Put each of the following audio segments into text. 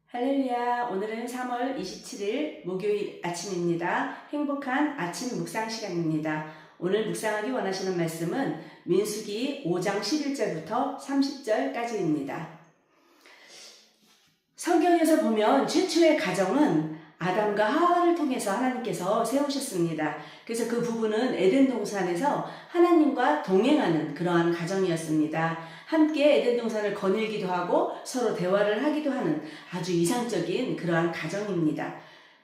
할렐루야. 오늘은 3월 27일 목요일 아침입니다. 행복한 아침 묵상 시간입니다. 오늘 묵상하기 원하시는 말씀은 민수기 5장 11절부터 30절까지입니다. 성경에서 보면 최초의 가정은 아담과 하와를 통해서 하나님께서 세우셨습니다. 그래서 그 부부는 에덴 동산에서 하나님과 동행하는 그러한 가정이었습니다. 함께 에덴 동산을 거닐기도 하고 서로 대화를 하기도 하는 아주 이상적인 그러한 가정입니다.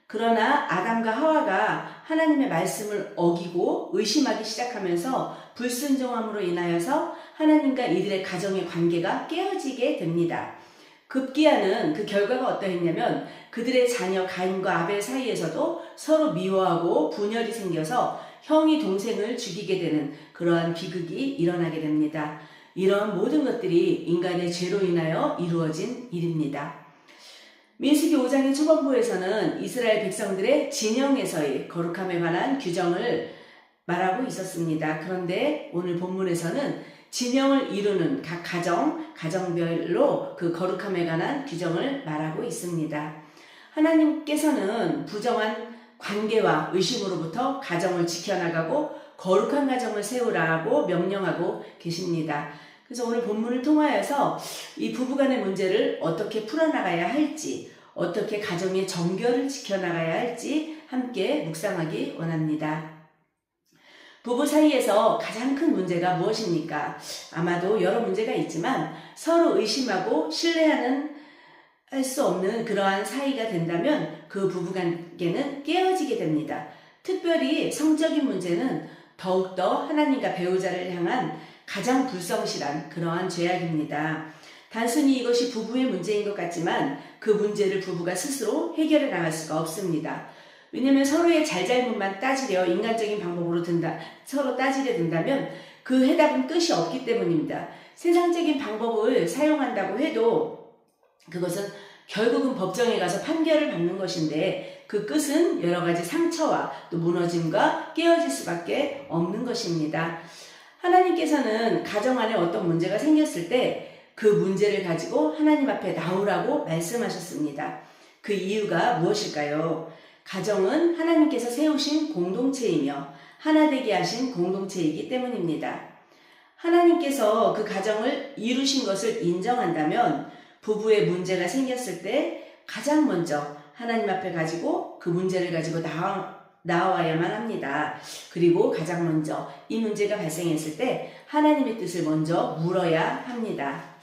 그러나 아담과 하와가 하나님의 말씀을 어기고 의심하기 시작하면서 불순종함으로 인하여서 하나님과 이들의 가정의 관계가 깨어지게 됩니다. 급기야는 그 결과가 어떠했냐면 그들의 자녀 가인과 아벨 사이에서도 서로 미워하고 분열이 생겨서 형이 동생을 죽이게 되는 그러한 비극이 일어나게 됩니다. 이런 모든 것들이 인간의 죄로 인하여 이루어진 일입니다. 민수기 5장의 초반부에서는 이스라엘 백성들의 진영에서의 거룩함에 관한 규정을 말하고 있었습니다. 그런데 오늘 본문에서는 진영을 이루는 각 가정별로 그 거룩함에 관한 규정을 말하고 있습니다. 하나님께서는 부정한 관계와 의심으로부터 가정을 지켜나가고 거룩한 가정을 세우라고 명령하고 계십니다. 그래서 오늘 본문을 통하여서 이 부부간의 문제를 어떻게 풀어나가야 할지, 어떻게 가정의 정결을 지켜나가야 할지 함께 묵상하기 원합니다. 부부 사이에서 가장 큰 문제가 무엇입니까? 아마도 여러 문제가 있지만 서로 의심하고 신뢰하는 할 수 없는 그러한 사이가 된다면 그 부부관계는 깨어지게 됩니다. 특별히 성적인 문제는 더욱더 하나님과 배우자를 향한 가장 불성실한 그러한 죄악입니다. 단순히 이것이 부부의 문제인 것 같지만 그 문제를 부부가 스스로 해결해 나갈 수가 없습니다. 왜냐하면 서로의 잘잘못만 따지려 인간적인 방법으로 서로 따지려 든다면 그 해답은 끝이 없기 때문입니다. 세상적인 방법을 사용한다고 해도 그것은 결국은 법정에 가서 판결을 받는 것인데 그 끝은 여러 가지 상처와 또 무너짐과 깨어질 수밖에 없는 것입니다. 하나님께서는 가정 안에 어떤 문제가 생겼을 때 그 문제를 가지고 하나님 앞에 나오라고 말씀하셨습니다. 그 이유가 무엇일까요? 가정은 하나님께서 세우신 공동체이며 하나 되게 하신 공동체이기 때문입니다. 하나님께서 그 가정을 이루신 것을 인정한다면 부부의 문제가 생겼을 때 가장 먼저 하나님 앞에 가지고 그 문제를 가지고 나와야만 합니다. 그리고 가장 먼저 이 문제가 발생했을 때 하나님의 뜻을 먼저 물어야 합니다.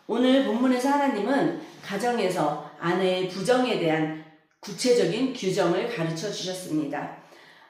오늘 본문에서 하나님은 가정에서 아내의 부정에 대한 구체적인 규정을 가르쳐 주셨습니다.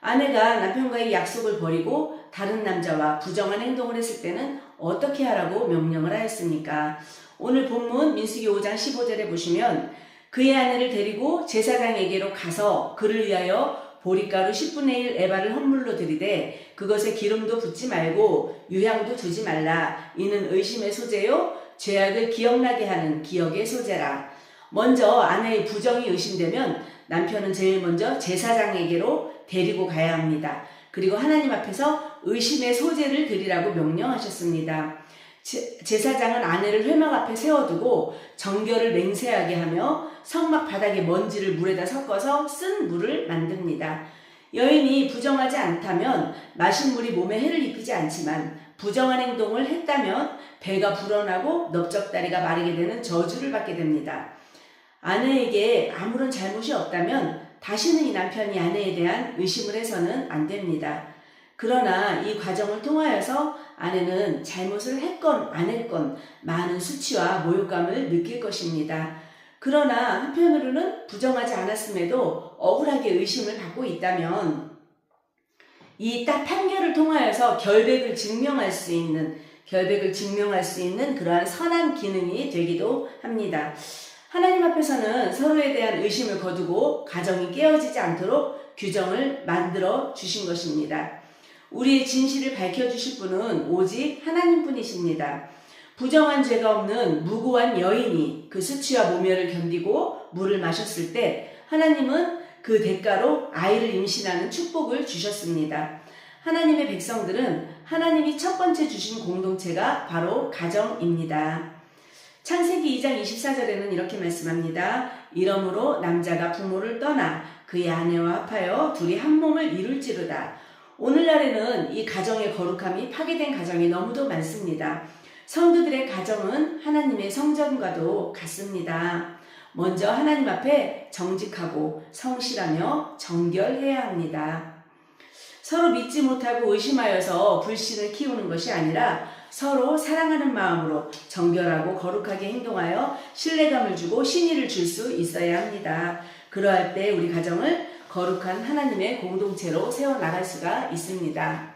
아내가 남편과의 약속을 버리고 다른 남자와 부정한 행동을 했을 때는 어떻게 하라고 명령을 하였습니까? 오늘 본문 민수기 5장 15절에 보시면 그의 아내를 데리고 제사장에게로 가서 그를 위하여 보리가루 10분의 1 에바를 헌물로 드리되 그것에 기름도 붓지 말고 유향도 두지 말라. 이는 의심의 소재요 죄악을 기억나게 하는 기억의 소재라. 먼저 아내의 부정이 의심되면 남편은 제일 먼저 제사장에게로 데리고 가야 합니다. 그리고 하나님 앞에서 의심의 소재를 드리라고 명령하셨습니다. 제사장은 아내를 회막 앞에 세워두고 정결을 맹세하게 하며 성막 바닥에 먼지를 물에다 섞어서 쓴 물을 만듭니다. 여인이 부정하지 않다면 마신 물이 몸에 해를 입히지 않지만 부정한 행동을 했다면 배가 불어나고 넓적다리가 마르게 되는 저주를 받게 됩니다. 아내에게 아무런 잘못이 없다면 다시는 이 남편이 아내에 대한 의심을 해서는 안 됩니다. 그러나 이 과정을 통하여서 아내는 잘못을 했건 안 했건 많은 수치와 모욕감을 느낄 것입니다. 그러나 한편으로는 부정하지 않았음에도 억울하게 의심을 받고 있다면 이 딱 판결을 통하여서 결백을 증명할 수 있는 그러한 선한 기능이 되기도 합니다. 하나님 앞에서는 서로에 대한 의심을 거두고 가정이 깨어지지 않도록 규정을 만들어 주신 것입니다. 우리의 진실을 밝혀주실 분은 오직 하나님뿐이십니다. 부정한 죄가 없는 무고한 여인이 그 수치와 모멸을 견디고 물을 마셨을 때 하나님은 그 대가로 아이를 임신하는 축복을 주셨습니다. 하나님의 백성들은 하나님이 첫 번째 주신 공동체가 바로 가정입니다. 창세기 2장 24절에는 이렇게 말씀합니다. 이러므로 남자가 부모를 떠나 그의 아내와 합하여 둘이 한 몸을 이룰지로다. 오늘날에는 이 가정의 거룩함이 파괴된 가정이 너무도 많습니다. 성도들의 가정은 하나님의 성전과도 같습니다. 먼저 하나님 앞에 정직하고 성실하며 정결해야 합니다. 서로 믿지 못하고 의심하여서 불신을 키우는 것이 아니라 서로 사랑하는 마음으로 정결하고 거룩하게 행동하여 신뢰감을 주고 신의를 줄 수 있어야 합니다. 그러할 때 우리 가정을 거룩한 하나님의 공동체로 세워나갈 수가 있습니다.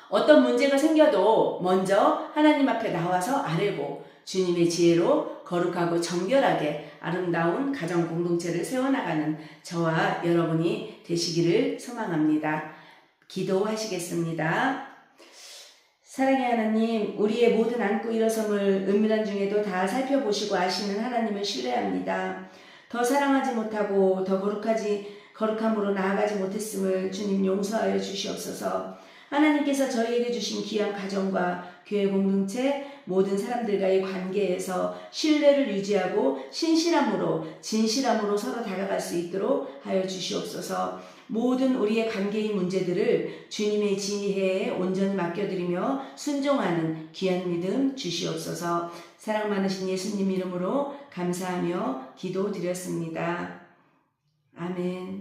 어떤 문제가 생겨도 먼저 하나님 앞에 나와서 아뢰고 주님의 지혜로 거룩하고 정결하게 아름다운 가정 공동체를 세워나가는 저와 여러분이 되시기를 소망합니다. 기도하시겠습니다. 사랑의 하나님, 우리의 모든 안고 일어섬을 은밀한 중에도 다 살펴보시고 아시는 하나님을 신뢰합니다. 더 사랑하지 못하고 더 거룩함으로 나아가지 못했음을 주님 용서하여 주시옵소서. 하나님께서 저희에게 주신 귀한 가정과 교회 공동체 모든 사람들과의 관계에서 신뢰를 유지하고 신실함으로 진실함으로 서로 다가갈 수 있도록 하여 주시옵소서. 모든 우리의 관계의 문제들을 주님의 지혜에 온전히 맡겨드리며 순종하는 귀한 믿음 주시옵소서. 사랑 많으신 예수님 이름으로 감사하며 기도드렸습니다. 아멘.